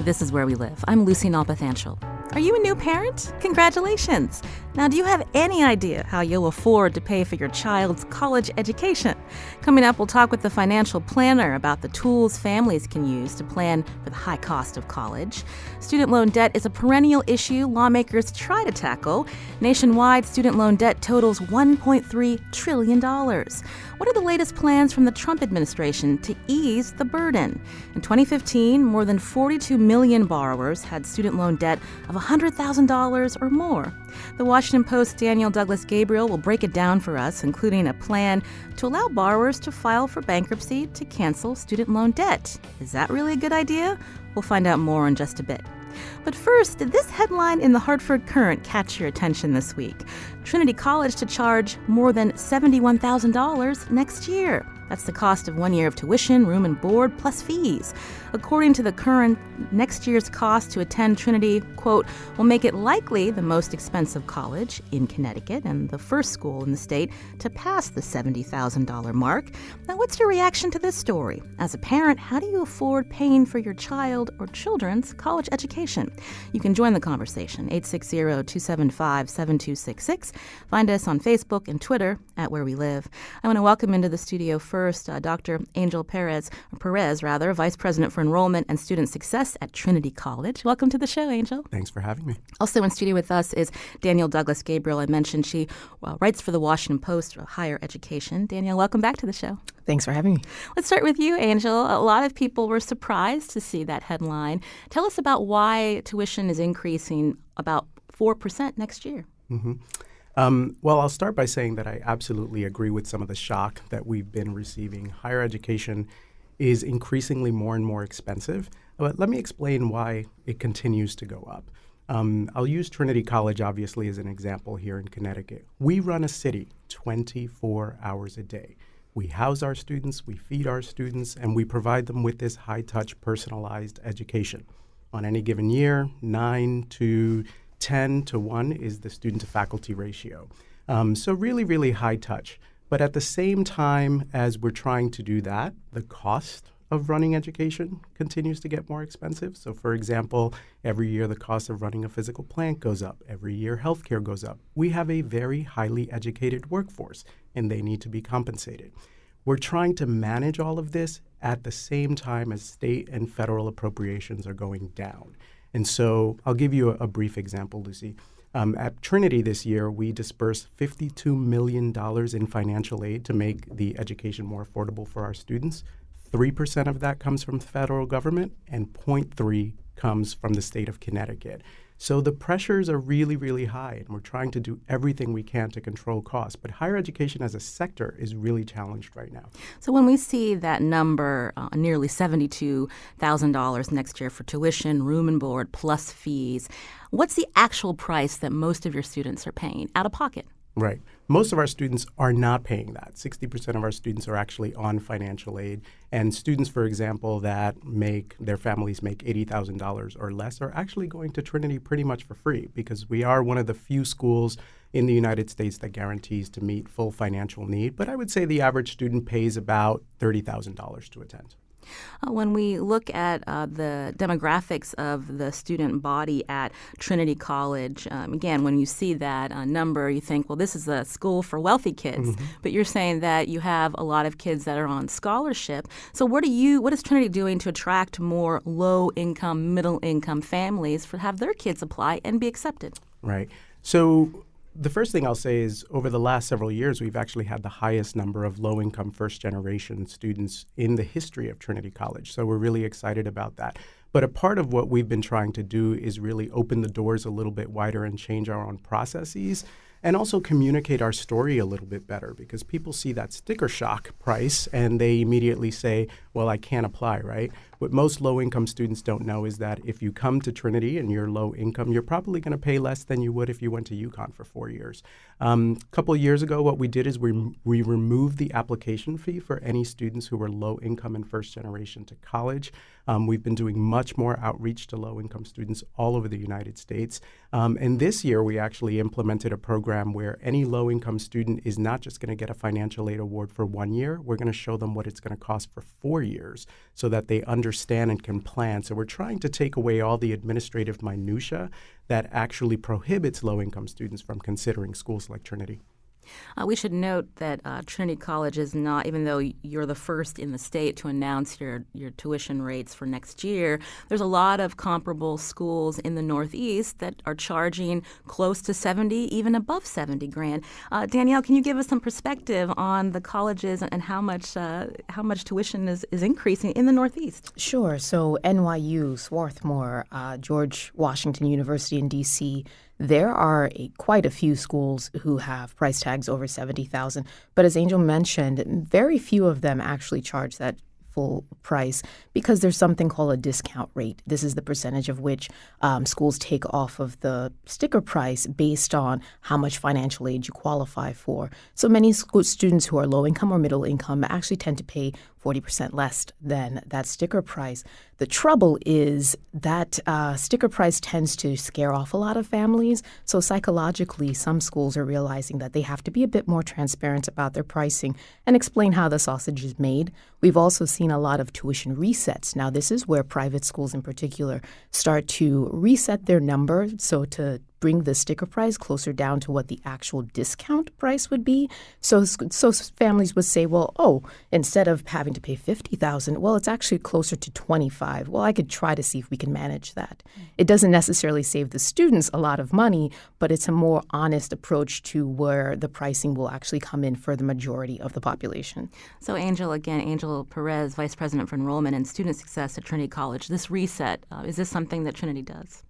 This is Where We Live. I'm Lucy Nalpathanchel. Are you a new parent? Congratulations! Now, do you have any idea how you'll afford to pay for your child's college education? Coming up, we'll talk with the financial planner about the tools families can use to plan for the high cost of college. Student loan debt is a perennial issue lawmakers try to tackle. Nationwide, student loan debt totals $1.3 trillion. What are the latest plans from the Trump administration to ease the burden? In 2015, more than 42 million borrowers had student loan debt of $100,000 or more. The Washington Post's Daniel Douglas Gabriel will break it down for us, including a plan to allow borrowers to file for bankruptcy to cancel student loan debt. Is that really a good idea? We'll find out more in just a bit. But first, did this headline in the Hartford Courant catch your attention this week? Trinity College to charge more than $71,000 next year. That's the cost of 1 year of tuition, room and board, plus fees. According to the Courant, next year's cost to attend Trinity, quote, will make it likely the most expensive college in Connecticut and the first school in the state to pass the $70,000 mark. Now, what's your reaction to this story? As a parent, how do you afford paying for your child or children's college education? You can join the conversation, 860-275-7266. Find us on Facebook and Twitter at Where We Live. I want to welcome into the studio first Dr. Angel Perez, Vice President for Enrollment and Student Success at Trinity College. Welcome to the show, Angel. Thanks for having me. Also in studio with us is Daniel Douglas Gabriel. I mentioned she writes for the Washington Post for higher education. Daniel, welcome back to the show. Thanks for having me. Let's start with you, Angel. A lot of people were surprised to see that headline. Tell us about why tuition is increasing about 4% next year. Mm-hmm. Well, I'll start by saying that I absolutely agree with some of the shock that we've been receiving. Higher education is increasingly more and more expensive, but let me explain why it continues to go up. I'll use Trinity College, obviously, as an example here in Connecticut. We run a city 24 hours a day. We house our students, we feed our students, and we provide them with this high-touch, personalized education. On any given year, 9 to 10 to 1 is the student-to-faculty ratio. So really, really high touch. But at the same time as we're trying to do that, the cost of running education continues to get more expensive. So for example, every year the cost of running a physical plant goes up. Every year healthcare goes up. We have a very highly educated workforce, and they need to be compensated. We're trying to manage all of this at the same time as state and federal appropriations are going down. And so I'll give you a brief example, Lucy. At Trinity this year, we dispersed $52 million in financial aid to make the education more affordable for our students. 3% of that comes from the federal government, and 0.3% comes from the state of Connecticut. So the pressures are really, really high, and we're trying to do everything we can to control costs. But higher education as a sector is really challenged right now. So when we see that number, nearly $72,000 next year for tuition, room and board, plus fees, what's the actual price that most of your students are paying out of pocket? Right. Most of our students are not paying that. 60% of our students are actually on financial aid. And students, for example, that their families make $80,000 or less are actually going to Trinity pretty much for free, because we are one of the few schools in the United States that guarantees to meet full financial need. But I would say the average student pays about $30,000 to attend. When we look at the demographics of the student body at Trinity College, again, when you see that number, you think, well, this is a school for wealthy kids. Mm-hmm. But you're saying that you have a lot of kids that are on scholarship. So what is Trinity doing to attract more low-income, middle-income families to have their kids apply and be accepted? Right. So the first thing I'll say is over the last several years, we've actually had the highest number of low-income first-generation students in the history of Trinity College. So we're really excited about that. But a part of what we've been trying to do is really open the doors a little bit wider and change our own processes, and also communicate our story a little bit better, because people see that sticker shock price and they immediately say, well, I can't apply, right? What most low-income students don't know is that if you come to Trinity and you're low income, you're probably going to pay less than you would if you went to UConn for 4 years. A couple of years ago, what we did is we removed the application fee for any students who were low income and first generation to college. We've been doing much more outreach to low-income students all over the United States. And this year, we actually implemented a program where any low-income student is not just going to get a financial aid award for 1 year. We're going to show them what it's going to cost for 4 years so that they understand understand and can plan. So we're trying to take away all the administrative minutia that actually prohibits low-income students from considering schools like Trinity. We should note that Trinity College is not, even though you're the first in the state to announce your tuition rates for next year, there's a lot of comparable schools in the Northeast that are charging close to 70, even above 70 grand. Danielle, can you give us some perspective on the colleges and how much tuition is increasing in the Northeast? Sure. So NYU, Swarthmore, George Washington University in D.C., there are quite a few schools who have price tags over $70,000. But as Angel mentioned, very few of them actually charge that full price because there's something called a discount rate. This is the percentage of which schools take off of the sticker price based on how much financial aid you qualify for. So many students who are low income or middle income actually tend to pay 40% less than that sticker price. The trouble is that sticker price tends to scare off a lot of families. So psychologically, some schools are realizing that they have to be a bit more transparent about their pricing and explain how the sausage is made. We've also seen a lot of tuition resets. Now, this is where private schools in particular start to reset their number, so to bring the sticker price closer down to what the actual discount price would be. So families would say, well, instead of having to pay $50,000, well, it's actually closer to $25,000. Well, I could try to see if we can manage that. It doesn't necessarily save the students a lot of money, but it's a more honest approach to where the pricing will actually come in for the majority of the population. So Angel Perez, Vice President for Enrollment and Student Success at Trinity College, this reset, is this something that Trinity does?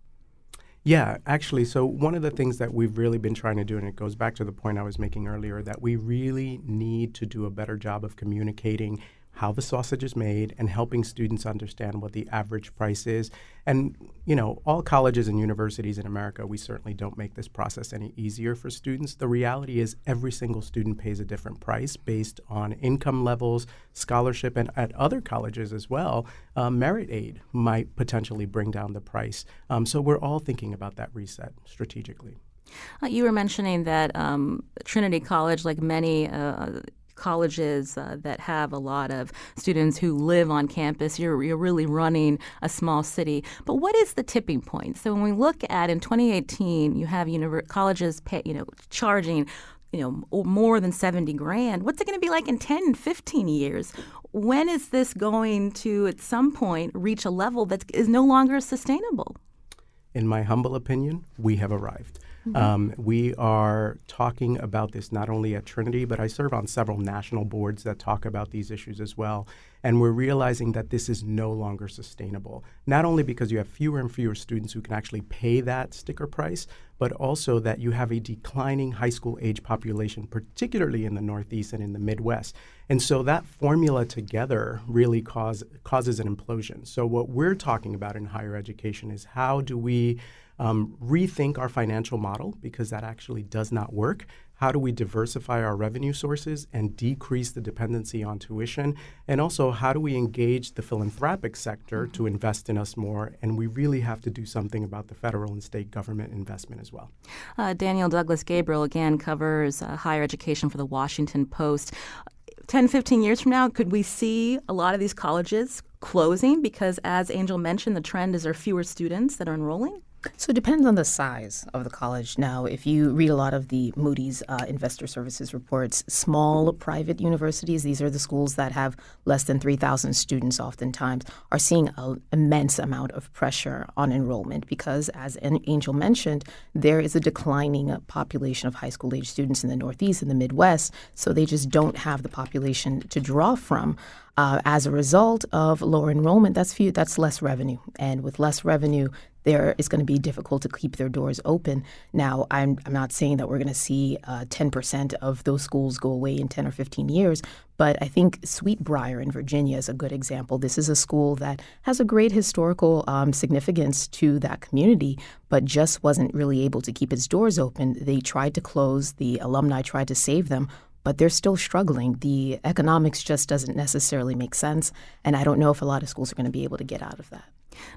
Yeah, actually, so one of the things that we've really been trying to do, and it goes back to the point I was making earlier, that we really need to do a better job of communicating how the sausage is made and helping students understand what the average price is. And, all colleges and universities in America, we certainly don't make this process any easier for students. The reality is every single student pays a different price based on income levels, scholarship, and at other colleges as well, merit aid might potentially bring down the price. So we're all thinking about that reset strategically. You were mentioning that Trinity College, like many colleges that have a lot of students who live on campus, you're really running a small city. But what is the tipping point? So when we look at in 2018, you have colleges charging more than 70 grand. What's it going to be like in 10, 15 years? When is this going to, at some point, reach a level that is no longer sustainable? In my humble opinion, we have arrived. We are talking about this not only at Trinity, but I serve on several national boards that talk about these issues as well. And we're realizing that this is no longer sustainable, not only because you have fewer and fewer students who can actually pay that sticker price, but also that you have a declining high school age population, particularly in the Northeast and in the Midwest. And so that formula together really causes an implosion. So what we're talking about in higher education is how do we rethink our financial model, because that actually does not work. How do we diversify our revenue sources and decrease the dependency on tuition? And also, how do we engage the philanthropic sector to invest in us more? And we really have to do something about the federal and state government investment as well. Daniel Douglas Gabriel, again, covers higher education for the Washington Post. 10, 15 years from now, could we see a lot of these colleges closing? Because as Angel mentioned, the trend is there are fewer students that are enrolling? So it depends on the size of the college. Now, if you read a lot of the Moody's Investor Services reports, small private universities, these are the schools that have less than 3,000 students oftentimes, are seeing an immense amount of pressure on enrollment because, as Angel mentioned, there is a declining population of high school age students in the Northeast and the Midwest, so they just don't have the population to draw from. As a result of lower enrollment, that's less revenue. And with less revenue, there is going to be difficult to keep their doors open. Now, I'm not saying that we're going to see 10% of those schools go away in 10 or 15 years, but I think Sweetbriar in Virginia is a good example. This is a school that has a great historical significance to that community, but just wasn't really able to keep its doors open. They tried to close. The alumni tried to save them, but they're still struggling. The economics just doesn't necessarily make sense, and I don't know if a lot of schools are going to be able to get out of that.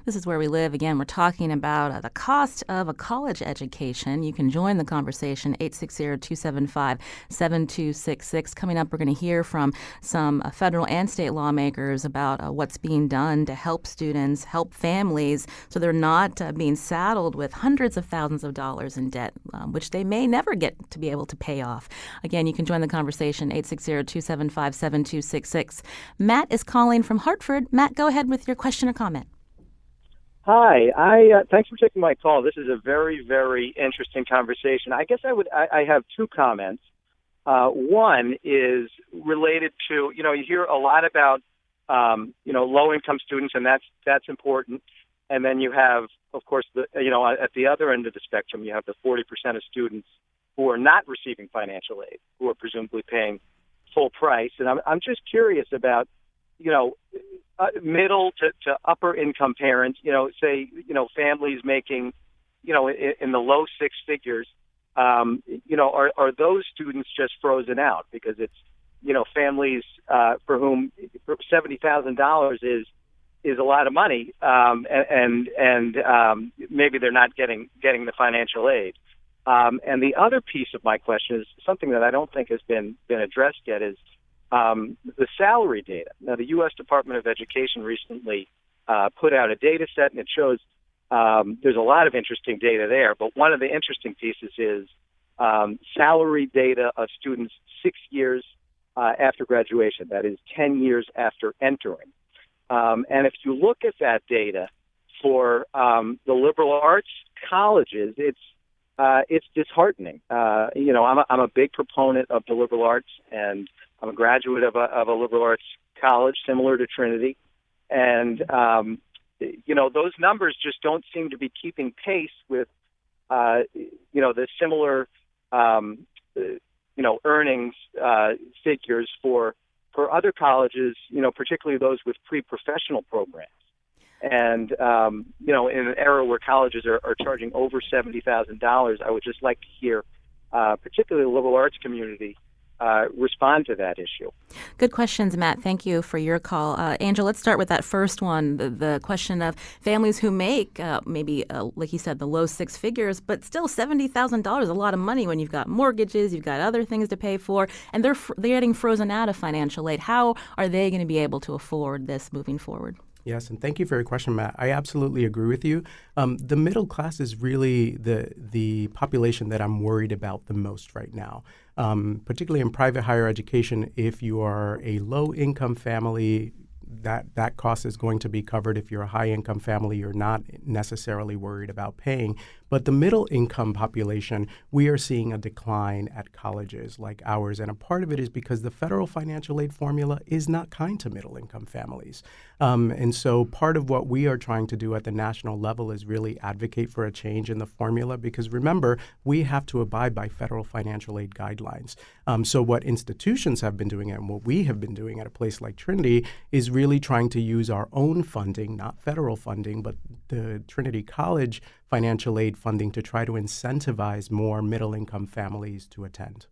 This is Where We Live. Again, we're talking about the cost of a college education. You can join the conversation, 860-275-7266. Coming up, we're going to hear from some federal and state lawmakers about what's being done to help students, help families, so they're not being saddled with hundreds of thousands of dollars in debt, which they may never get to be able to pay off. Again, you can join the conversation, 860-275-7266. Matt is calling from Hartford. Matt, go ahead with your question or comment. Hi, thanks for taking my call. This is a very, very interesting conversation. I guess I have two comments. One is related to, you hear a lot about, low-income students, and that's important. And then you have, of course, at the other end of the spectrum, you have the 40% of students who are not receiving financial aid, who are presumably paying full price. And I'm just curious about, middle to upper income parents, families making, in the low six figures, are those students just frozen out because it's, families for whom $70,000 is a lot of money, and maybe they're not getting the financial aid. And the other piece of my question is something that I don't think has been addressed yet is the salary data. Now, the U.S. Department of Education recently put out a data set, and it shows there's a lot of interesting data there. But one of the interesting pieces is salary data of students 6 years after graduation, that is 10 years after entering. And if you look at that data for the liberal arts colleges, it's disheartening. I'm a big proponent of the liberal arts, and I'm a graduate of a liberal arts college similar to Trinity. And, those numbers just don't seem to be keeping pace with, the similar, earnings figures for other colleges, particularly those with pre-professional programs. And, in an era where colleges are charging over $70,000, I would just like to hear, particularly the liberal arts community, respond to that issue. Good questions, Matt. Thank you for your call. Angel, let's start with that first one, the question of families who make maybe, like you said, the low six figures, but still $70,000 is a lot of money when you've got mortgages, you've got other things to pay for, and they're getting frozen out of financial aid. How are they going to be able to afford this moving forward? Yes, and thank you for your question, Matt. I absolutely agree with you. The middle class is really the population that I'm worried about the most right now, particularly in private higher education. If you are a low-income family, that cost is going to be covered. If you're a high-income family, you're not necessarily worried about paying. But the middle-income population, we are seeing a decline at colleges like ours. And a part of it is because the federal financial aid formula is not kind to middle-income families. And so part of what we are trying to do at the national level is really advocate for a change in the formula because, remember, we have to abide by federal financial aid guidelines. So what institutions have been doing and what we have been doing at a place like Trinity is really trying to use our own funding, not federal funding, but the Trinity College financial aid funding to try to incentivize more middle-income families to attend.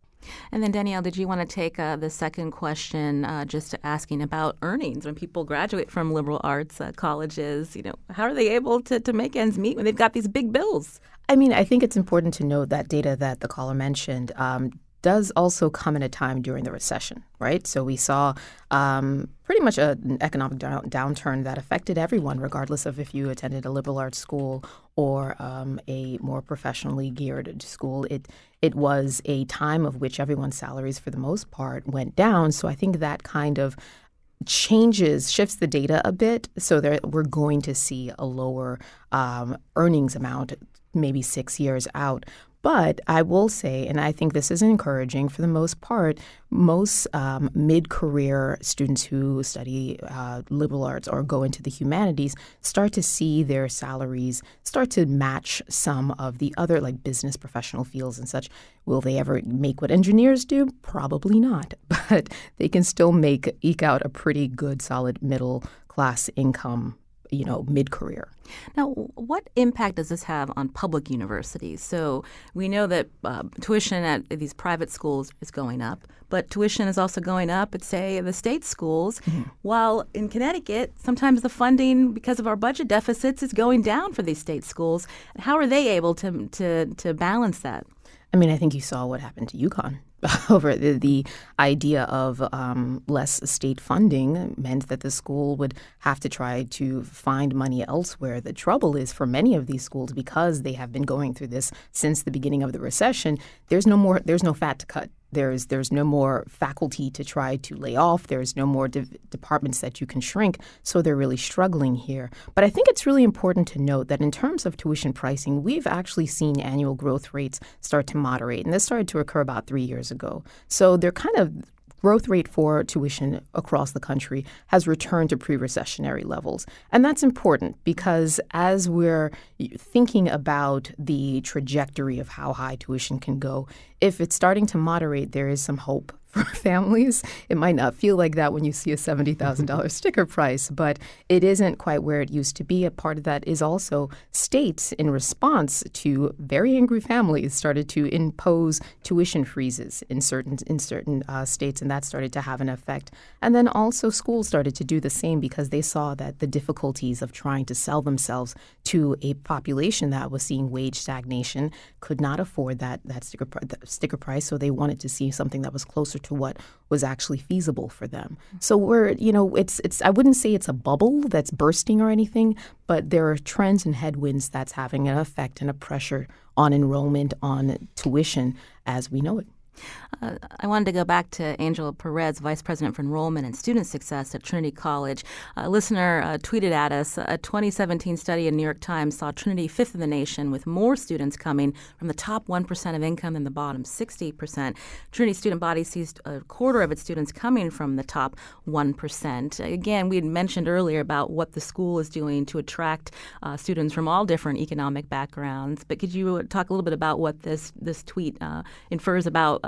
And then, Danielle, did you want to take the second question, just asking about earnings when people graduate from liberal arts colleges? How are they able to make ends meet when they've got these big bills? I mean, I think it's important to note that data that the caller mentioned does also come at a time during the recession, right? So we saw pretty much an economic downturn that affected everyone, regardless of if you attended a liberal arts school or a more professionally geared school. It was a time of which everyone's salaries, for the most part, went down. So I think that kind of shifts the data a bit so that we're going to see a lower earnings amount maybe 6 years out. But I will say, and I think this is encouraging, for the most part, most mid-career students who study liberal arts or go into the humanities start to see their salaries start to match some of the other like business professional fields and such. Will they ever make what engineers do? Probably not. But they can still eke out a pretty good, solid middle class income mid-career. Now, what impact does this have on public universities? So we know that tuition at these private schools is going up, but tuition is also going up at, say, the state schools, while in Connecticut, sometimes the funding, because of our budget deficits, is going down for these state schools. How are they able to balance that? I mean, I think you saw what happened to UConn. Over the idea of less state funding meant that the school would have to try to find money elsewhere. The trouble is for many of these schools, because they have been going through this since the beginning of the recession, there's no fat to cut. There's no more faculty to try to lay off. There's no more departments that you can shrink. So they're really struggling here. But I think it's really important to note that in terms of tuition pricing, we've actually seen annual growth rates start to moderate. And this started to occur about 3 years ago. So they're kind of growth rate for tuition across the country has returned to pre-recessionary levels. And that's important because as we're thinking about the trajectory of how high tuition can go, if it's starting to moderate, there is some hope for families. It might not feel like that when you see a $70,000 sticker price, but it isn't quite where it used to be. A part of that is also states, in response to very angry families, started to impose tuition freezes in certain states, and that started to have an effect. And then also schools started to do the same because they saw that the difficulties of trying to sell themselves to a population that was seeing wage stagnation could not afford that sticker price, so they wanted to see something that was closer to what was actually feasible for them. So it's I wouldn't say it's a bubble that's bursting or anything, but there are trends and headwinds that's having an effect and a pressure on enrollment, on tuition as we know it. I wanted to go back to Angel Perez, Vice President for Enrollment and Student Success at Trinity College. A listener tweeted at us, a 2017 study in New York Times saw Trinity fifth in the nation, with more students coming from the top 1% of income than the bottom 60%. Trinity student body sees a quarter of its students coming from the top 1%. Again, we had mentioned earlier about what the school is doing to attract students from all different economic backgrounds. But could you talk a little bit about what this tweet infers about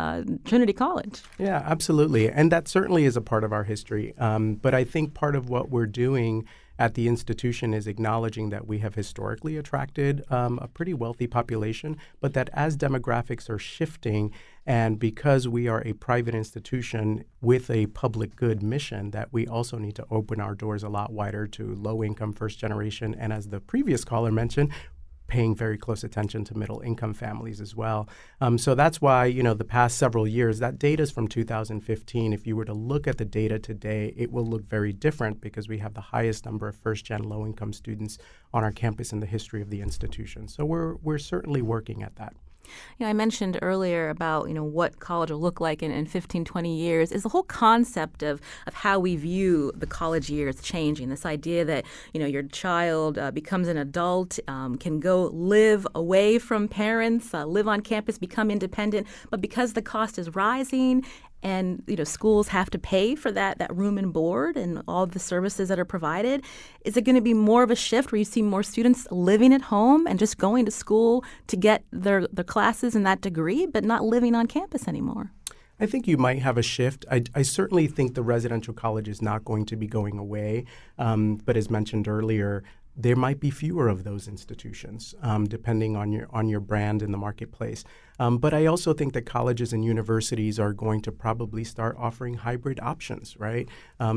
Trinity College? Yeah, absolutely. And that certainly is a part of our history. But I think part of what we're doing at the institution is acknowledging that we have historically attracted a pretty wealthy population, but that as demographics are shifting, and because we are a private institution with a public good mission, that we also need to open our doors a lot wider to low-income first generation. And as the previous caller mentioned, paying very close attention to middle-income families as well. So that's why, the past several years, that data is from 2015. If you were to look at the data today, it will look very different because we have the highest number of first-gen low-income students on our campus in the history of the institution. So we're certainly working at that. I mentioned earlier about, what college will look like in 15, 20 years. Is the whole concept of how we view the college years changing? This idea that, your child becomes an adult, can go live away from parents, live on campus, become independent, but because the cost is rising and schools have to pay for that room and board and all the services that are provided, is it going to be more of a shift where you see more students living at home and just going to school to get their classes and that degree, but not living on campus anymore? I think you might have a shift. I certainly think the residential college is not going to be going away. But as mentioned earlier, there might be fewer of those institutions, depending on your brand in the marketplace. But I also think that colleges and universities are going to probably start offering hybrid options, right?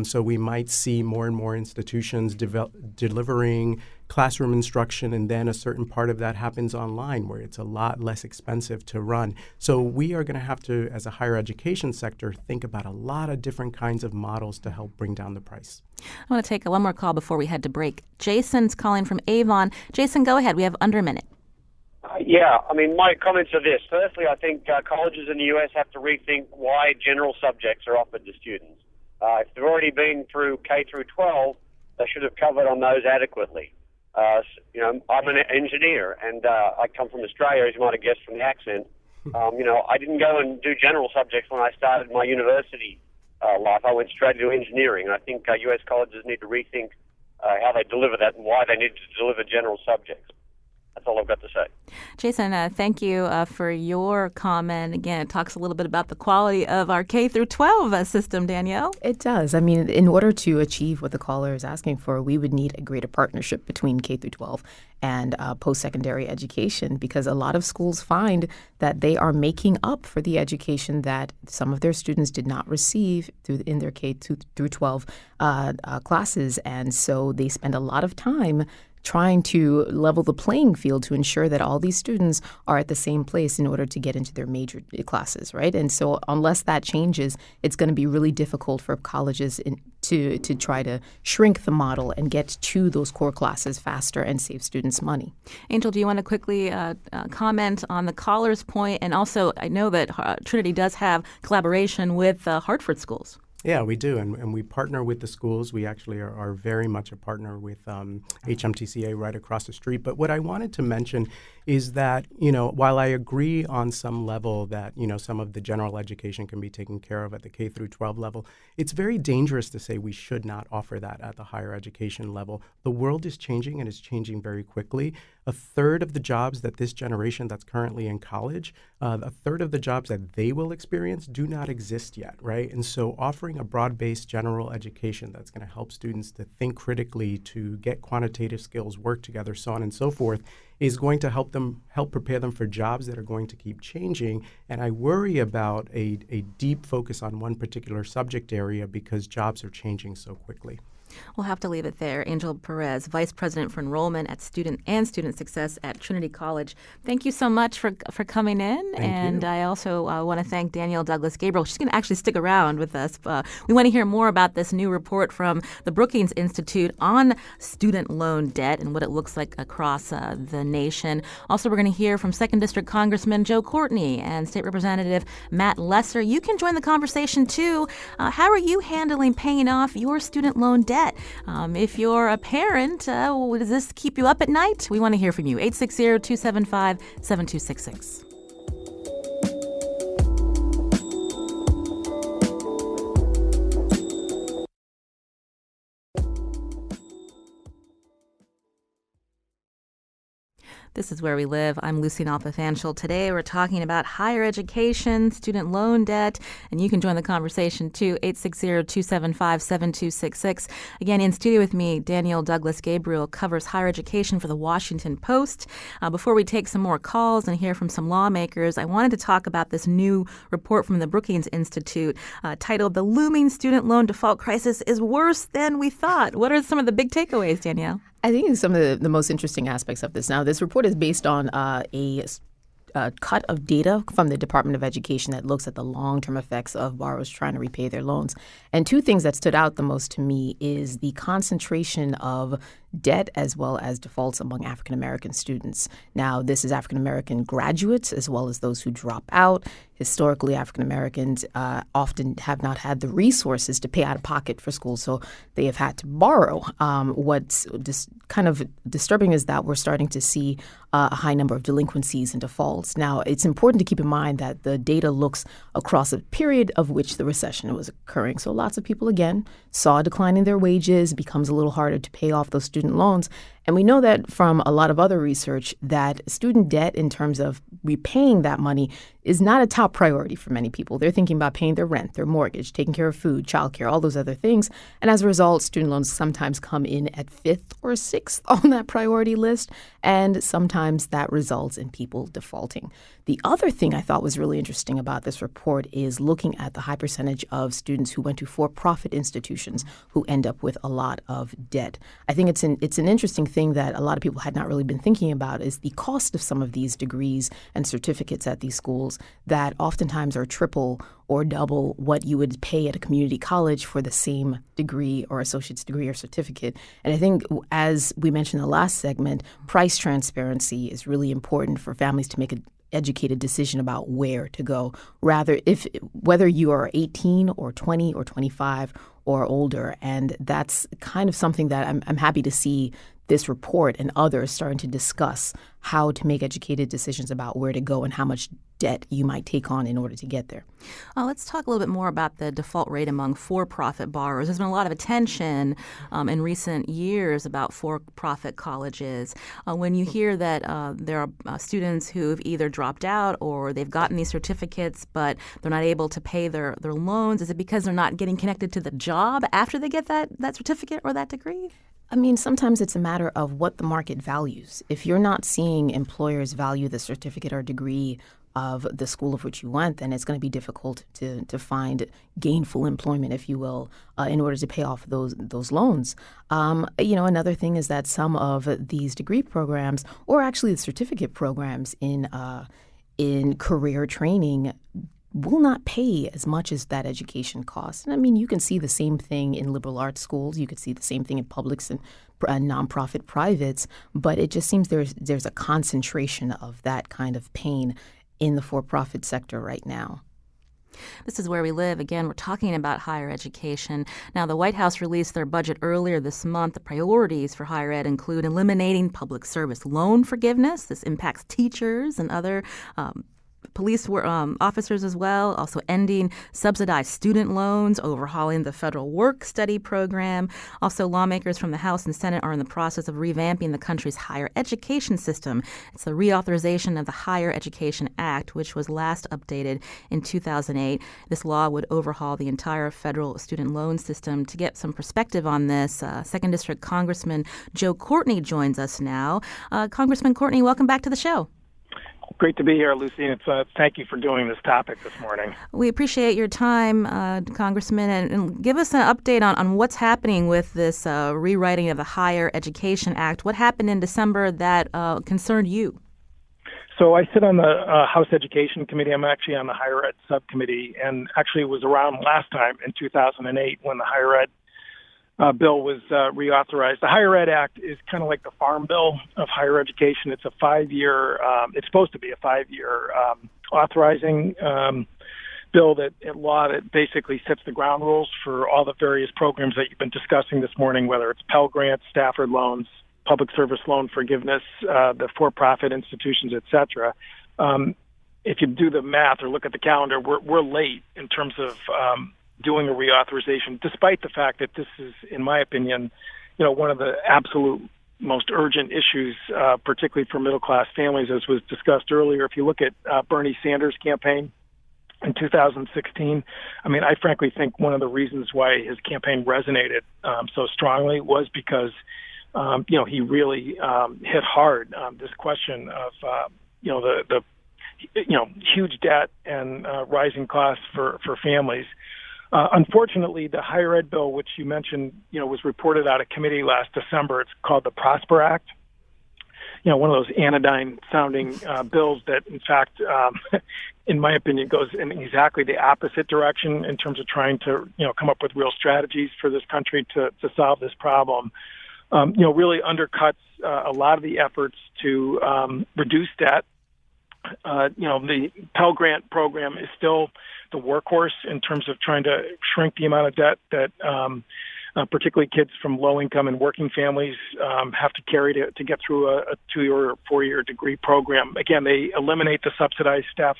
So we might see more and more institutions delivering classroom instruction, and then a certain part of that happens online, where it's a lot less expensive to run. So we are going to have to, as a higher education sector, think about a lot of different kinds of models to help bring down the price. I want to take one more call before we head to break. Jason's calling from Avon. Jason, go ahead. We have under a minute. My comments are this. Firstly, I think colleges in the U.S. have to rethink why general subjects are offered to students. If they've already been through K through 12, they should have covered on those adequately. I'm an engineer, and I come from Australia, as you might have guessed from the accent. I didn't go and do general subjects when I started my university life. I went straight into engineering. And I think U.S. colleges need to rethink how they deliver that and why they need to deliver general subjects. That's all I've got to say. Jason, thank you for your comment. Again, it talks a little bit about the quality of our K through 12 system, Danielle. It does. I mean, in order to achieve what the caller is asking for, we would need a greater partnership between K through 12 and post-secondary education, because a lot of schools find that they are making up for the education that some of their students did not receive in their K through 12 classes. And so they spend a lot of time trying to level the playing field to ensure that all these students are at the same place in order to get into their major classes, right? And so unless that changes, it's going to be really difficult for colleges to try to shrink the model and get to those core classes faster and save students money. Angel, do you want to quickly comment on the caller's point? And also, I know that Trinity does have collaboration with Hartford schools. Yeah, we do, and we partner with the schools. We actually are very much a partner with HMTCA right across the street. But what I wanted to mention is that, while I agree on some level that, some of the general education can be taken care of at the K through 12 level, it's very dangerous to say we should not offer that at the higher education level. The world is changing, and it's changing very quickly. A third of the jobs that this generation that's currently in college, a third of the jobs that they will experience do not exist yet, right? And so offering a broad-based general education that's going to help students to think critically, to get quantitative skills, work together, so on and so forth, is going to help prepare them for jobs that are going to keep changing. And I worry about a deep focus on one particular subject area because jobs are changing so quickly. We'll have to leave it there. Angel Perez, Vice President for Enrollment at Student Success at Trinity College. Thank you so much for coming in. Thank you. I also want to thank Danielle Douglas Gabriel. She's going to actually stick around with us. We want to hear more about this new report from the Brookings Institute on student loan debt and what it looks like across the nation. Also, we're going to hear from 2nd District Congressman Joe Courtney and State Representative Matt Lesser. You can join the conversation, too. How are you handling paying off your student loan debt? If you're a parent, does this keep you up at night? We want to hear from you. 860-275-7266. This is Where We Live. I'm Lucy Nalpathanchel. Today we're talking about higher education, student loan debt, and you can join the conversation too, 860-275-7266. Again, in studio with me, Danielle Douglas Gabriel covers higher education for the Washington Post. Before we take some more calls and hear from some lawmakers, I wanted to talk about this new report from the Brookings Institute titled "The Looming Student Loan Default Crisis is Worse Than We Thought." What are some of the big takeaways, Danielle? I think some of the most interesting aspects of this. Now, this report is based on a cut of data from the Department of Education that looks at the long-term effects of borrowers trying to repay their loans. And two things that stood out the most to me is the concentration of debt as well as defaults among African-American students. Now, this is African-American graduates as well as those who drop out. Historically, African-Americans often have not had the resources to pay out of pocket for school, so they have had to borrow. What's kind of disturbing is that we're starting to see a high number of delinquencies and defaults. Now, it's important to keep in mind that the data looks across a period of which the recession was occurring. So lots of people, again, saw a decline in their wages. It becomes a little harder to pay off those student loans. And we know that from a lot of other research that student debt in terms of repaying that money is not a top priority for many people. They're thinking about paying their rent, their mortgage, taking care of food, childcare, all those other things. And as a result, student loans sometimes come in at 5th or 6th on that priority list. And sometimes that results in people defaulting. The other thing I thought was really interesting about this report is looking at the high percentage of students who went to for-profit institutions who end up with a lot of debt. I think it's an interesting thing that a lot of people had not really been thinking about is the cost of some of these degrees and certificates at these schools that oftentimes are triple or double what you would pay at a community college for the same degree or associate's degree or certificate. And I think, as we mentioned in the last segment, price transparency is really important for families to make an educated decision about where to go. Whether you are 18 or 20 or 25 or older. And that's kind of something that I'm happy to see this report and others starting to discuss how to make educated decisions about where to go and how much debt you might take on in order to get there. Let's talk a little bit more about the default rate among for-profit borrowers. There's been a lot of attention in recent years about for-profit colleges. When you hear that there are students who've either dropped out or they've gotten these certificates but they're not able to pay their loans, is it because they're not getting connected to the job after they get that certificate or that degree? I mean, sometimes it's a matter of what the market values. If you're not seeing employers value the certificate or degree of the school of which you went, then it's going to be difficult to find gainful employment, if you will, in order to pay off those loans. Another thing is that some of these degree programs, or actually the certificate programs in career training, will not pay as much as that education costs. And I mean, you can see the same thing in liberal arts schools. You could see the same thing in publics and nonprofit privates. But it just seems there's a concentration of that kind of pain in the for-profit sector right now. This is where we live. Again, we're talking about higher education. Now, the White House released their budget earlier this month. The priorities for higher ed include eliminating public service loan forgiveness. This impacts teachers and other police officers as well, also ending subsidized student loans, overhauling the federal work study program. Also, lawmakers from the House and Senate are in the process of revamping the country's higher education system. It's the reauthorization of the Higher Education Act, which was last updated in 2008. This law would overhaul the entire federal student loan system. To get some perspective on this, 2nd District Congressman Joe Courtney joins us now. Congressman Courtney, welcome back to the show. Great to be here, Lucy. Thank you for doing this topic this morning. We appreciate your time, Congressman, and give us an update on what's happening with this rewriting of the Higher Education Act. What happened in December that concerned you? So I sit on the House Education Committee. I'm actually on the Higher Ed Subcommittee, and actually it was around last time in 2008 when the Higher Ed bill was reauthorized. The Higher Ed Act is kind of like the Farm Bill of higher education. It's a 5-year, it's supposed to be a 5-year authorizing bill that basically sets the ground rules for all the various programs that you've been discussing this morning, whether it's Pell Grants, Stafford loans, public service loan forgiveness, the for-profit institutions, et cetera. If you do the math or look at the calendar, we're late in terms of doing a reauthorization, despite the fact that this is, in my opinion, one of the absolute most urgent issues, particularly for middle-class families, as was discussed earlier. If you look at Bernie Sanders' campaign in 2016, I mean, I frankly think one of the reasons why his campaign resonated so strongly was because, he really hit hard this question of, the huge debt and rising costs for families. Unfortunately, the Higher Ed bill, which you mentioned, was reported out of committee last December. It's called the Prosper Act. One of those anodyne-sounding bills that, in fact, in my opinion, goes in exactly the opposite direction in terms of trying to, come up with real strategies for this country to solve this problem. Really undercuts a lot of the efforts to reduce debt. The Pell Grant program is still the workhorse in terms of trying to shrink the amount of debt that particularly kids from low-income and working families have to carry to get through a 2-year or 4-year degree program. Again, they eliminate the subsidized staff.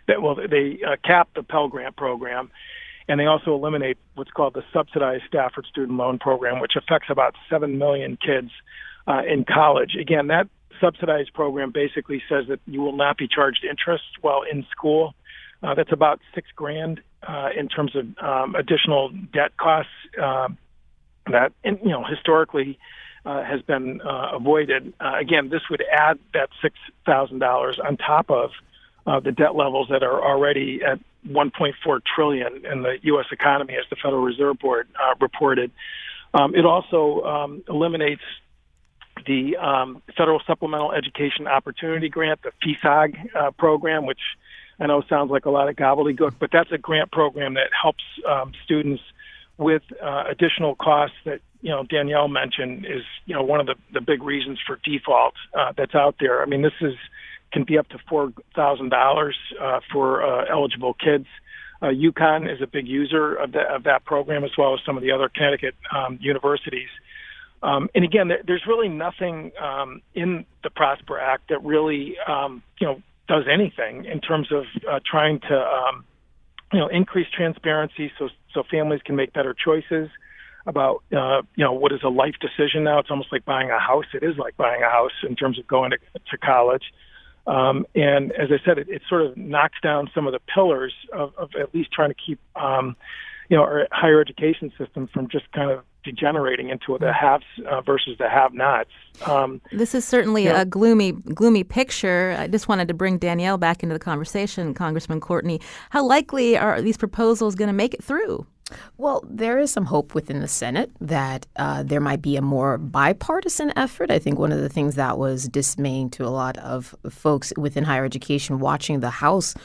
They cap the Pell Grant program, and they also eliminate what's called the subsidized Stafford student loan program, which affects about 7 million kids in college. Again, that subsidized program basically says that you will not be charged interest while in school. That's about $6,000 in terms of additional debt costs that historically has been avoided. Again, this would add that $6,000 on top of the debt levels that are already at $1.4 trillion in the U.S. economy, as the Federal Reserve Board reported. It also eliminates the Federal Supplemental Education Opportunity Grant, the FESOG program, which I know sounds like a lot of gobbledygook, but that's a grant program that helps students with additional costs that, Danielle mentioned is, one of the big reasons for default that's out there. I mean, can be up to $4,000 for eligible kids. UConn is a big user of that program, as well as some of the other Connecticut universities. And again, there's really nothing in the Prosper Act that really, does anything in terms of trying to, increase transparency so families can make better choices about, what is a life decision now. It's almost like buying a house. It is like buying a house in terms of going to college. And as I said, it sort of knocks down some of the pillars of at least trying to keep, our higher education system from just kind of degenerating into the haves versus the have-nots. This is certainly a gloomy picture. I just wanted to bring Danielle back into the conversation, Congressman Courtney. How likely are these proposals going to make it through? Well, there is some hope within the Senate that there might be a more bipartisan effort. I think one of the things that was dismaying to a lot of folks within higher education watching the House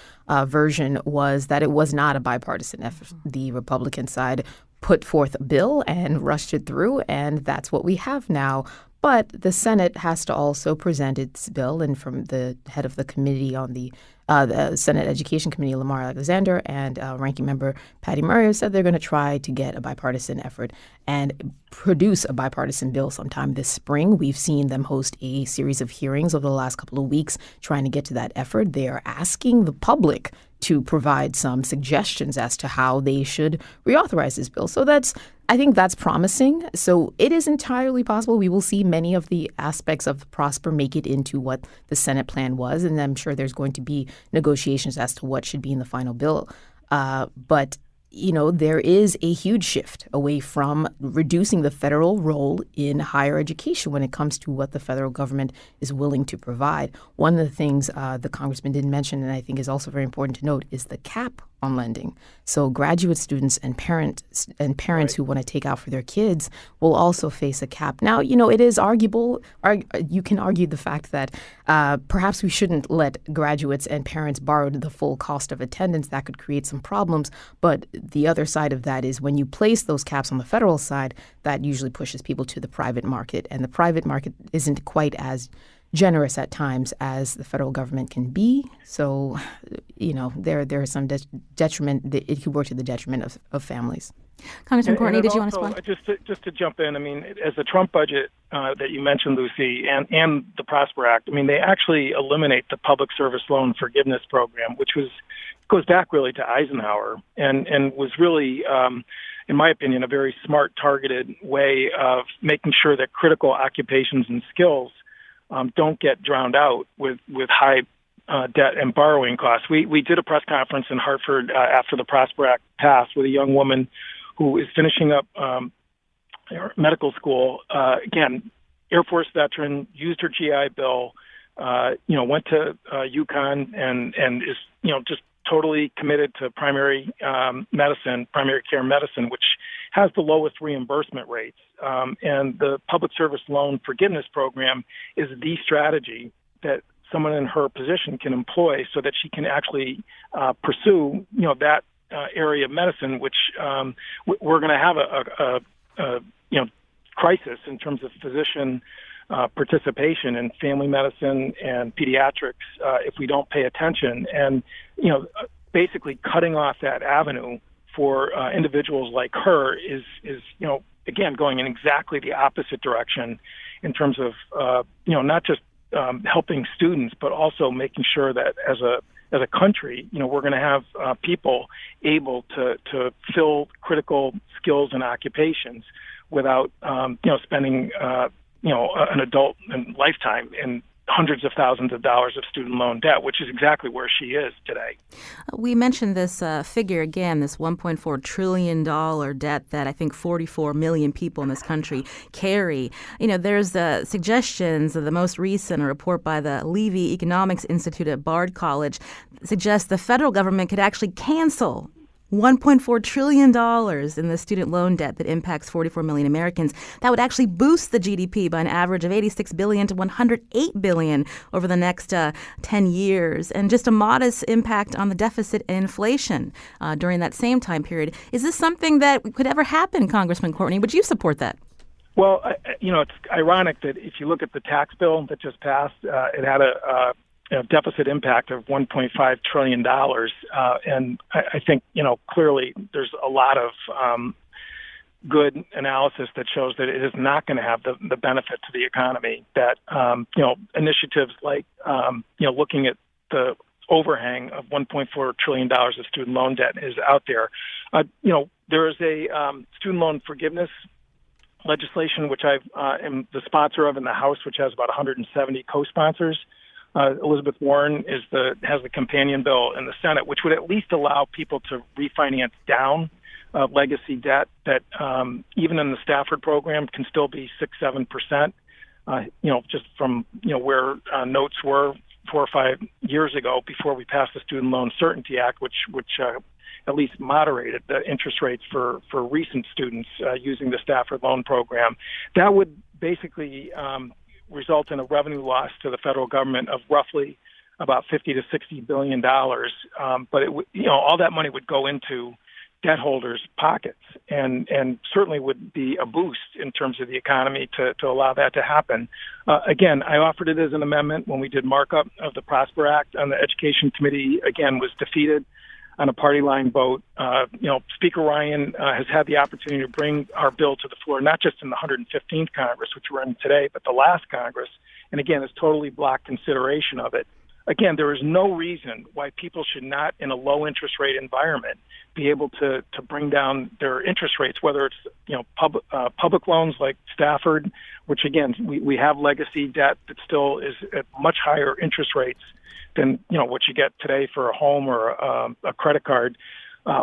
version was that it was not a bipartisan effort. The Republican side put forth a bill and rushed it through, and that's what we have now. But the Senate has to also present its bill, and from the head of the committee on the Senate Education Committee, Lamar Alexander, and Ranking Member Patty Murray have said they're going to try to get a bipartisan effort and produce a bipartisan bill sometime this spring. We've seen them host a series of hearings over the last couple of weeks trying to get to that effort. They are asking the public to provide some suggestions as to how they should reauthorize this bill. So I think that's promising. So it is entirely possible we will see many of the aspects of Prosper make it into what the Senate plan was. And I'm sure there's going to be negotiations as to what should be in the final bill. But there is a huge shift away from reducing the federal role in higher education when it comes to what the federal government is willing to provide. One of the things the congressman didn't mention, and I think is also very important to note, is the cap on lending. So graduate students and parents who want to take out for their kids will also face a cap. Now, it is arguable. You can argue the fact that perhaps we shouldn't let graduates and parents borrow the full cost of attendance. That could create some problems. But the other side of that is when you place those caps on the federal side, that usually pushes people to the private market. And the private market isn't quite as generous at times as the federal government can be. So, there is some detriment. It could work to the detriment of families. Congressman Courtney, did you want to also, respond? Just to jump in, as the Trump budget that you mentioned, Lucy, and the Prosper Act, they actually eliminate the Public Service Loan Forgiveness Program, which goes back really to Eisenhower and was really, in my opinion, a very smart, targeted way of making sure that critical occupations and skills don't get drowned out with high debt and borrowing costs. We did a press conference in Hartford after the Prosper Act passed with a young woman who is finishing up medical school. Again, Air Force veteran, used her GI Bill, went to UConn and is, just totally committed to primary care medicine, which has the lowest reimbursement rates. And the Public Service Loan Forgiveness Program is the strategy that someone in her position can employ so that she can actually pursue, that area of medicine, which we're going to have a crisis in terms of physician participation in family medicine and pediatrics if we don't pay attention. And, basically cutting off that avenue for individuals like her is again, going in exactly the opposite direction in terms of, not just helping students, but also making sure that as a country, we're going to have people able to fill critical skills and occupations without, spending, an adult lifetime in hundreds of thousands of dollars of student loan debt, which is exactly where she is today. We mentioned this figure again, this $1.4 trillion debt that I think 44 million people in this country carry. There's suggestions of the most recent report by the Levy Economics Institute at Bard College suggests the federal government could actually cancel $1.4 trillion in the student loan debt that impacts 44 million Americans. That would actually boost the GDP by an average of $86 billion to $108 billion over the next 10 years, and just a modest impact on the deficit and inflation during that same time period. Is this something that could ever happen, Congressman Courtney? Would you support that? Well, it's ironic that if you look at the tax bill that just passed, it had a deficit impact of $1.5 trillion. And I think, clearly there's a lot of good analysis that shows that it is not going to have the benefit to the economy that, initiatives like, looking at the overhang of $1.4 trillion of student loan debt is out there. There is a student loan forgiveness legislation, which I am the sponsor of in the House, which has about 170 co-sponsors. Elizabeth Warren has the companion bill in the Senate, which would at least allow people to refinance down legacy debt that even in the Stafford program can still be 6-7%. Just from where notes were 4 or 5 years ago before we passed the Student Loan Certainty Act, which at least moderated the interest rates for recent students using the Stafford loan program. That would basically result in a revenue loss to the federal government of roughly about $50 to $60 billion. But all that money would go into debt holders' pockets, and certainly would be a boost in terms of the economy to allow that to happen. Again, I offered it as an amendment when we did markup of the Prosper Act, and the Education Committee again was defeated on a party line vote. Speaker Ryan has had the opportunity to bring our bill to the floor, not just in the 115th Congress, which we're in today, but the last Congress, and again, has totally blocked consideration of it. Again, there is no reason why people should not, in a low interest rate environment, be able to bring down their interest rates, whether it's public loans like Stafford, which again we have legacy debt that still is at much higher interest rates than what you get today for a home or a credit card,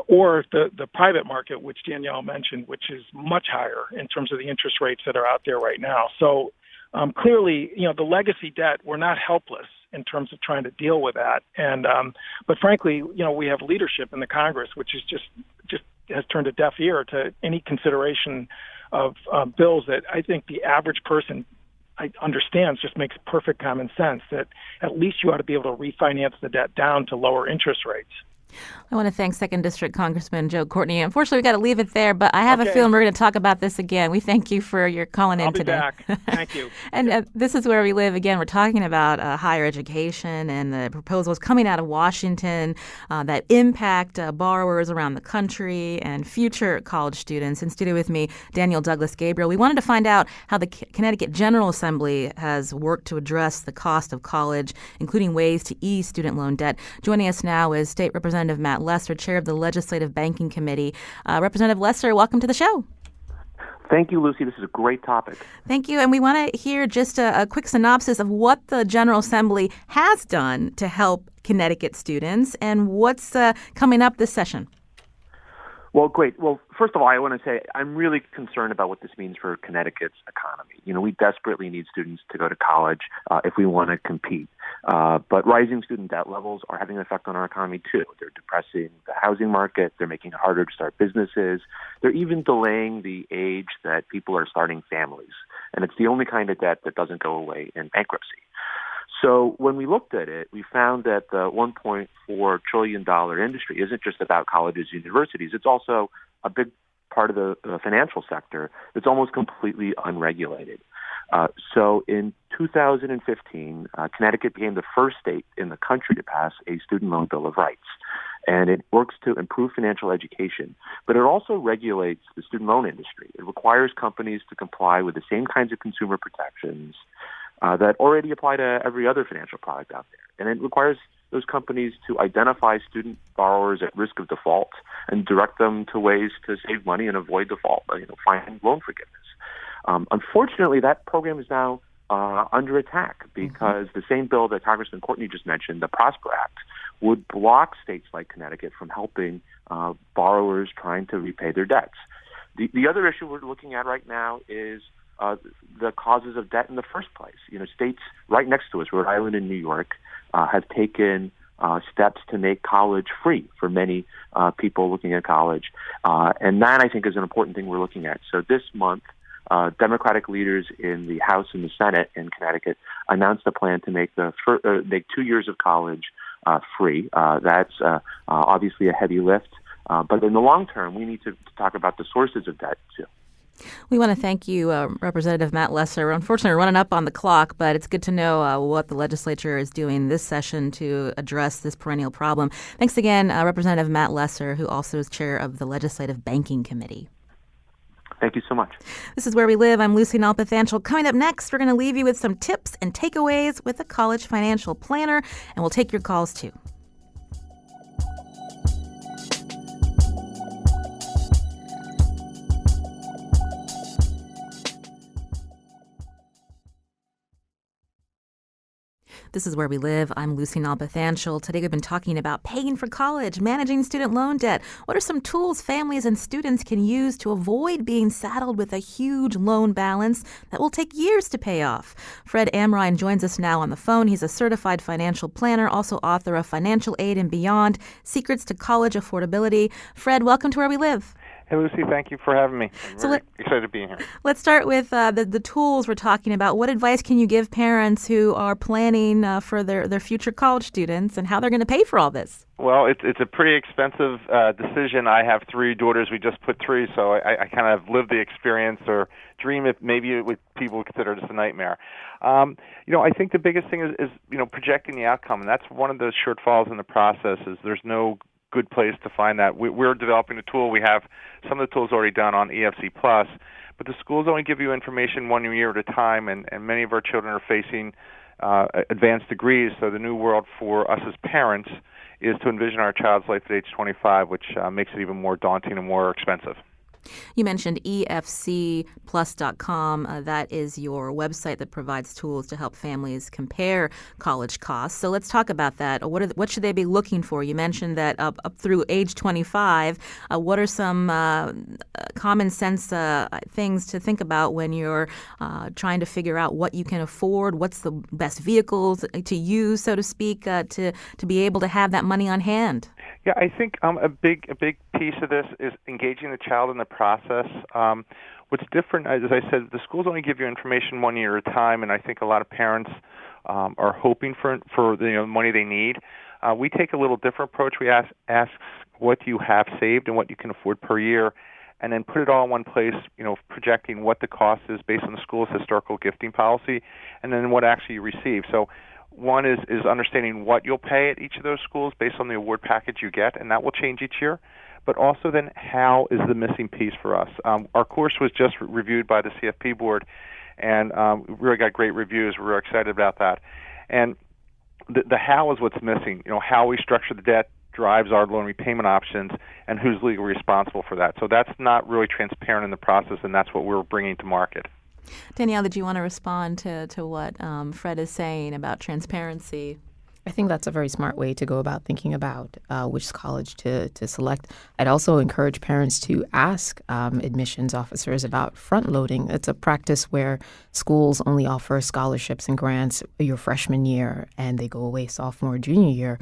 or the private market, which Danielle mentioned, which is much higher in terms of the interest rates that are out there right now. So clearly, the legacy debt, we're not helpless in terms of trying to deal with that. And but frankly, we have leadership in the Congress, which is just has turned a deaf ear to any consideration of bills that I think the average person understands. Just makes perfect common sense that at least you ought to be able to refinance the debt down to lower interest rates. I want to thank 2nd District Congressman Joe Courtney. Unfortunately, we've got to leave it there, but I have a feeling we're going to talk about this again. We thank you for your calling in today. I'll be back. Thank you. And This is Where We Live. Again, we're talking about higher education and the proposals coming out of Washington that impact borrowers around the country and future college students. In studio with me, Daniel Douglas Gabriel. We wanted to find out how the Connecticut General Assembly has worked to address the cost of college, including ways to ease student loan debt. Joining us now is State Representative Matt Lesser, chair of the Legislative Banking Committee. Representative Lesser, welcome to the show. Thank you, Lucy. This is a great topic. Thank you. And we want to hear just a quick synopsis of what the General Assembly has done to help Connecticut students and what's coming up this session. Well, great. Well, first of all, I want to say I'm really concerned about what this means for Connecticut's economy. We desperately need students to go to college if we want to compete. But rising student debt levels are having an effect on our economy, too. They're depressing the housing market. They're making it harder to start businesses. They're even delaying the age that people are starting families. And it's the only kind of debt that doesn't go away in bankruptcy. So when we looked at it, we found that the $1.4 trillion industry isn't just about colleges and universities. It's also a big part of the financial sector that's almost completely unregulated. So in 2015, Connecticut became the first state in the country to pass a student loan bill of rights. And it works to improve financial education, but it also regulates the student loan industry. It requires companies to comply with the same kinds of consumer protections that already apply to every other financial product out there. And it requires those companies to identify student borrowers at risk of default and direct them to ways to save money and avoid default, find loan forgiveness. Unfortunately, that program is now under attack because the same bill that Congressman Courtney just mentioned, the Prosper Act, would block states like Connecticut from helping borrowers trying to repay their debts. The other issue we're looking at right now is the causes of debt in the first place. States right next to us, Rhode Island and New York, have taken steps to make college free for many people looking at college. And that, I think, is an important thing we're looking at. So this month, Democratic leaders in the House and the Senate in Connecticut announced a plan to make make 2 years of college free. That's obviously a heavy lift. But in the long term, we need to talk about the sources of debt, too. We want to thank you, Representative Matt Lesser. Unfortunately, we're running up on the clock, but it's good to know what the legislature is doing this session to address this perennial problem. Thanks again, Representative Matt Lesser, who also is chair of the Legislative Banking Committee. Thank you so much. This is Where We Live. I'm Lucy Nalpathanchel. Coming up next, we're going to leave you with some tips and takeaways with a college financial planner, and we'll take your calls too. This is Where We Live. I'm Lucy Nalpathanchel. Today we've been talking about paying for college, managing student loan debt. What are some tools families and students can use to avoid being saddled with a huge loan balance that will take years to pay off? Fred Amrine joins us now on the phone. He's a certified financial planner, also author of Financial Aid and Beyond, Secrets to College Affordability. Fred, welcome to Where We Live. Hey, Lucy, thank you for having me. I'm very excited to be here. Let's start with the tools we're talking about. What advice can you give parents who are planning for their future college students and how they're going to pay for all this? Well, it's a pretty expensive decision. I have 3 daughters. We just put 3, so I kind of lived the experience or dream if maybe what people would consider just a nightmare. I think the biggest thing is projecting the outcome, and that's one of the shortfalls in the process is there's no good place to find that. We're developing a tool. We have some of the tools already done on EFC Plus, but the schools only give you information 1 year at a time, and many of our children are facing advanced degrees. So the new world for us as parents is to envision our child's life at age 25, which makes it even more daunting and more expensive. You mentioned EFCplus.com. That is your website that provides tools to help families compare college costs. So let's talk about that. What should they be looking for? You mentioned that up through age 25. What are some common sense things to think about when you're trying to figure out what you can afford? What's the best vehicles to use, so to speak, to be able to have that money on hand? Yeah, I think a big piece of this is engaging the child in the process. What's different, as I said, the schools only give you information 1 year at a time, and I think a lot of parents are hoping for the money they need. We take a little different approach. We ask what you have saved and what you can afford per year, and then put it all in one place, projecting what the cost is based on the school's historical gifting policy, and then what actually you receive. So one is understanding what you'll pay at each of those schools based on the award package you get, and that will change each year. But also then how is the missing piece for us? Our course was just reviewed by the CFP board, and we really got great reviews. We're really excited about that. And the how is what's missing. How we structure the debt drives our loan repayment options, and who's legally responsible for that. So that's not really transparent in the process, and that's what we're bringing to market. Danielle, did you want to respond to what Fred is saying about transparency? I think that's a very smart way to go about thinking about which college to select. I'd also encourage parents to ask admissions officers about front-loading. It's a practice where schools only offer scholarships and grants your freshman year, and they go away sophomore, junior year.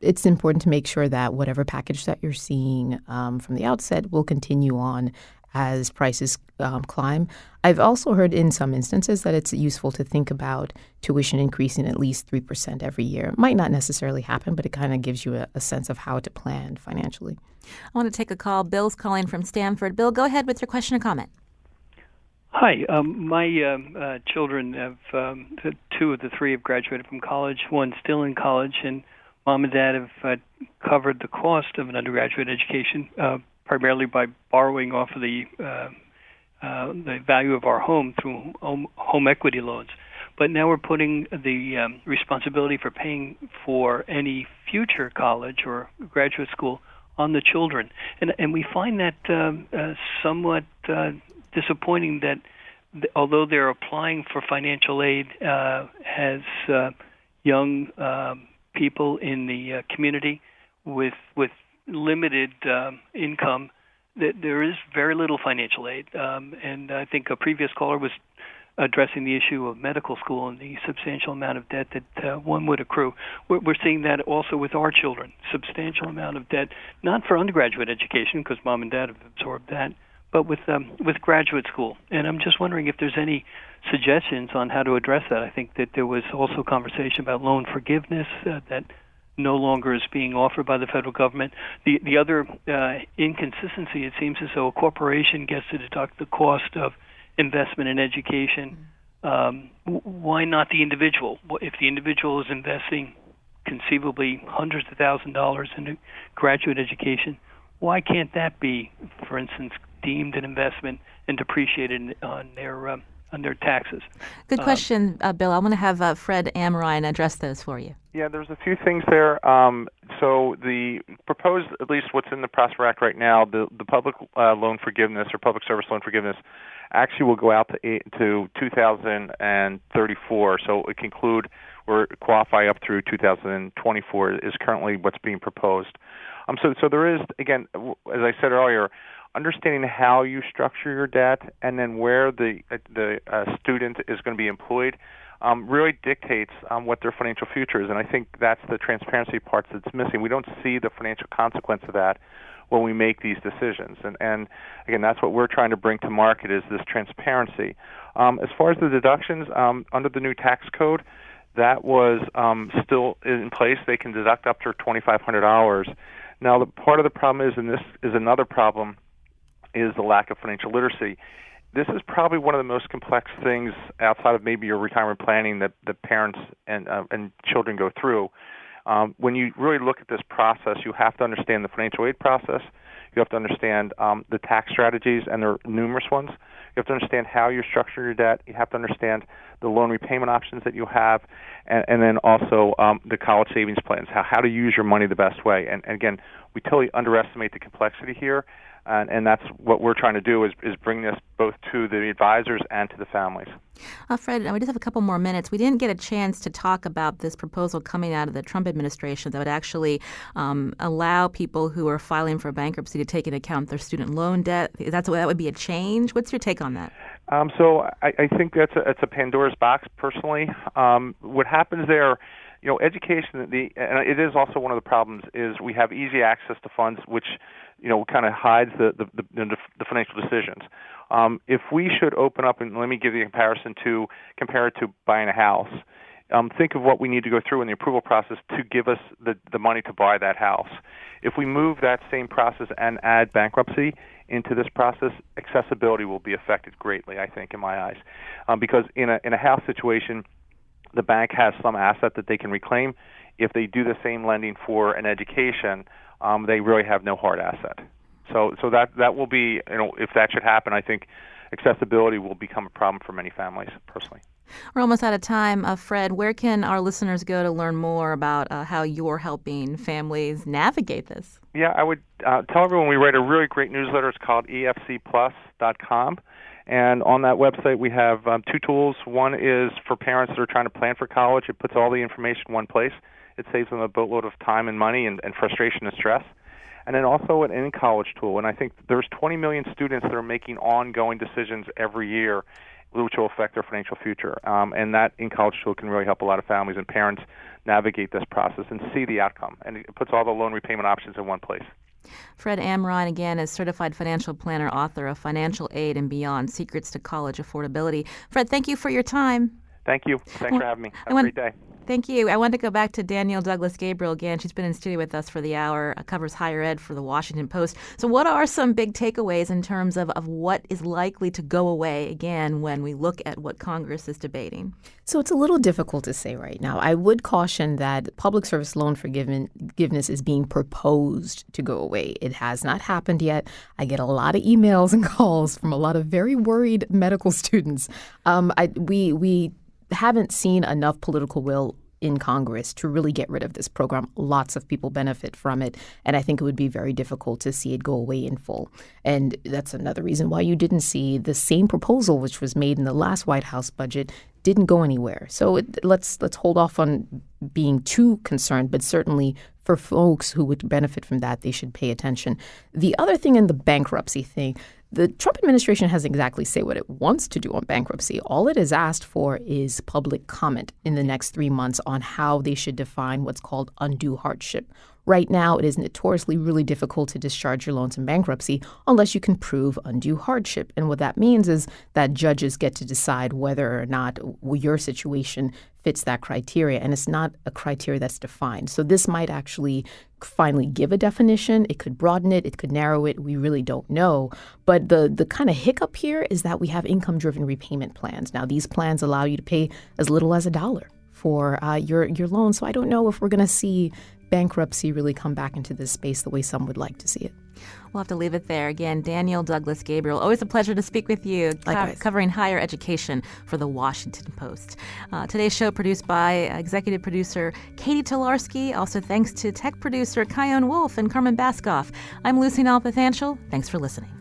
It's important to make sure that whatever package that you're seeing from the outset will continue on as prices climb. I've also heard in some instances that it's useful to think about tuition increasing at least 3% every year. It might not necessarily happen, but it kind of gives you a sense of how to plan financially. I want to take a call. Bill's calling from Stanford. Bill, go ahead with your question or comment. Hi. My children have 2 of the 3 have graduated from college. One's still in college, and Mom and Dad have covered the cost of an undergraduate education primarily by borrowing off of the value of our home through home equity loans. But now we're putting the responsibility for paying for any future college or graduate school on the children. And we find that somewhat disappointing that although they're applying for financial aid as young people in the community with limited income, that there is very little financial aid. And I think a previous caller was addressing the issue of medical school and the substantial amount of debt that one would accrue. We're seeing that also with our children, substantial amount of debt, not for undergraduate education, because Mom and Dad have absorbed that, but with graduate school. And I'm just wondering if there's any suggestions on how to address that. I think that there was also conversation about loan forgiveness that no longer is being offered by the federal government. The other inconsistency, it seems as though a corporation gets to deduct the cost of investment in education. Why not the individual? If the individual is investing conceivably hundreds of $1,000s in a graduate education, why can't that be, for instance, deemed an investment and depreciated on their taxes. Good question, Bill. I want to have Fred Amrine address those for you. Yeah, there's a few things there. So the proposed, at least what's in the Prosper Act right now, the public loan forgiveness or public service loan forgiveness actually will go out to 2034. So it can include or qualify up through 2024 is currently what's being proposed. So there is, again, as I said earlier, understanding how you structure your debt and then where the student is going to be employed really dictates what their financial future is. And I think that's the transparency part that's missing. We don't see the financial consequence of that when we make these decisions. And again, that's what we're trying to bring to market is this transparency. As far as the deductions, under the new tax code, that was still in place. They can deduct up to $2,500. Now, the part of the problem is, and this is another problem, is the lack of financial literacy. This is probably one of the most complex things outside of maybe your retirement planning that parents and children go through. When you really look at this process, you have to understand the financial aid process. You have to understand the tax strategies, and there are numerous ones. You have to understand how you structure your debt. You have to understand the loan repayment options that you have, and then also the college savings plans, how to use your money the best way. And again, we totally underestimate the complexity here, and that's what we're trying to do is bring this both to the advisors and to the families. Fred, we just have a couple more minutes. We didn't get a chance to talk about this proposal coming out of the Trump administration that would actually allow people who are filing for bankruptcy to take into account their student loan debt. That would be a change. What's your take on that? So I think it's a Pandora's box, personally. What happens there, education, and it is also one of the problems, is we have easy access to funds, which kind of hides the financial decisions. If we should open up, and let me give you a comparison to compare it to buying a house. Think of what we need to go through in the approval process to give us the money to buy that house. If we move that same process and add bankruptcy into this process, accessibility will be affected greatly, I think, in my eyes. Because in a house situation, the bank has some asset that they can reclaim. If they do the same lending for an education, they really have no hard asset. So that will be, if that should happen, I think accessibility will become a problem for many families, personally. We're almost out of time. Fred, where can our listeners go to learn more about how you're helping families navigate this? Yeah, I would tell everyone we write a really great newsletter. It's called efcplus.com. And on that website, we have two tools. One is for parents that are trying to plan for college. It puts all the information in one place. It saves them a boatload of time and money and frustration and stress. And then also an in-college tool. And I think there's 20 million students that are making ongoing decisions every year which will affect their financial future. And that in-college tool can really help a lot of families and parents navigate this process and see the outcome. And it puts all the loan repayment options in one place. Fred Amrine, again, is certified financial planner, author of Financial Aid and Beyond, Secrets to College Affordability. Fred, thank you for your time. Thank you. Thanks for having me. Have a great day. Thank you. I want to go back to Danielle Douglas Gabriel again. She's been in studio with us for the hour, covers higher ed for the Washington Post. So what are some big takeaways in terms of what is likely to go away, again, when we look at what Congress is debating? So it's a little difficult to say right now. I would caution that public service loan forgiveness is being proposed to go away. It has not happened yet. I get a lot of emails and calls from a lot of very worried medical students. We haven't seen enough political will in Congress to really get rid of this program. Lots of people benefit from it, and I think it would be very difficult to see it go away in full. And that's another reason why you didn't see the same proposal which was made in the last White House budget didn't go anywhere. So let's hold off on being too concerned, but certainly for folks who would benefit from that, they should pay attention. The other thing in the bankruptcy thing, the Trump administration hasn't exactly said what it wants to do on bankruptcy. All it has asked for is public comment in the next 3 months on how they should define what's called undue hardship. Right now, it is notoriously really difficult to discharge your loans in bankruptcy unless you can prove undue hardship. And what that means is that judges get to decide whether or not your situation fits that criteria. And it's not a criteria that's defined. So this might actually finally give a definition. It could broaden it. It could narrow it. We really don't know. But the kind of hiccup here is that we have income-driven repayment plans. Now, these plans allow you to pay as little as $1 for your loan. So I don't know if we're going to see bankruptcy really come back into this space the way some would like to see it. We'll have to leave it there. Again, Danielle Douglas Gabriel, always a pleasure to speak with you, covering higher education for the Washington Post. Today's show produced by executive producer Katie Tolarski. Also thanks to tech producer Kyone Wolf and Carmen Baskoff. I'm Lucy Nalpathanchel. Thanks for listening.